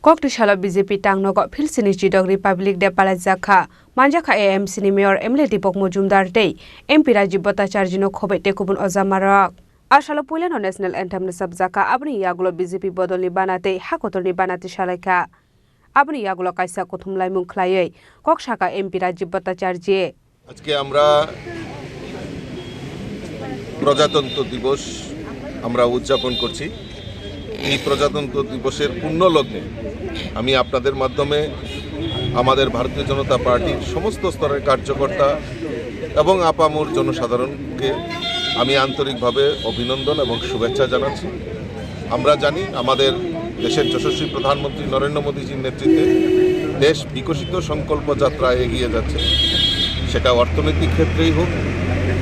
Koktishala BJP Tangnogo Philsini Chidok Republic de Palazaka Manjaka AMC ni Mayor Emile Dipok Mojumdar Day MP Rajiv Bhattacharya no Khobete Kubun Ozamarak Ashala Puilano National Anthem ni Sabjaka Abni Yagulo BJP Bodol ni Banate Hakotor ni Banate Shalaka Abni Yagulo Kaisa Kothumlai Mungkhlaye Kokshaka MP Rajiv Bhattacharya আজকে আমরা প্রজাতন্ত্র দিবস আমরা উদযাপন করছি। এই প্রজাতন্ত্র দিবসের পূর্ণ লগ্নে আমি আপনাদের মাধ্যমে আমাদের ভারতীয় জনতা পার্টির সমস্ত স্তরের কার্যকর্তা এবং আপামর জনসাধারণকে আমি আন্তরিকভাবে অভিনন্দন এবং শুভেচ্ছা জানাচ্ছি। আমরা জানি আমাদের দেশের যশস্বী প্রধানমন্ত্রী নরেন্দ্র মোদীজির নেতৃত্বে দেশ বিকশিত সংকল্প যাত্রায় এগিয়ে যাচ্ছে। সেটা অর্থনৈতিক ক্ষেত্রেই হোক,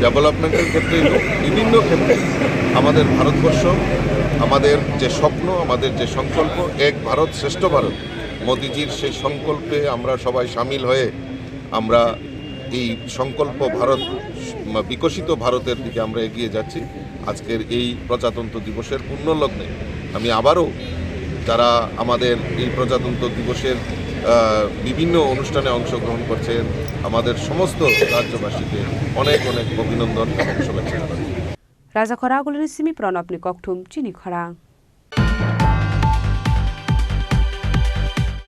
ডেভেলপমেন্টের ক্ষেত্রেই হোক, বিভিন্ন ক্ষেত্রে আমাদের ভারতবর্ষ, আমাদের যে স্বপ্ন, আমাদের যে সংকল্প এক ভারত শ্রেষ্ঠ ভারত, মোদিজির সেই সংকল্পে আমরা সবাই সামিল হয়ে আমরা এই সংকল্প ভারত, বিকশিত ভারতের দিকে আমরা এগিয়ে যাচ্ছি। আজকের এই প্রজাতন্ত্র দিবসের পূর্ণ লগ্নে আমি আবারও যারা আমাদের এই প্রজাতন্ত্র দিবসের বিভিন্ন অনুষ্ঠানে অংশগ্রহণ করছেন আমাদের সমস্ত রাজ্যবাসীকে অনেক অনেক অভিনন্দন এবং শুভেচ্ছা জানাই। রাজা খরাগুলির সিমি প্রণব নি ককঠুম চিনি খরা।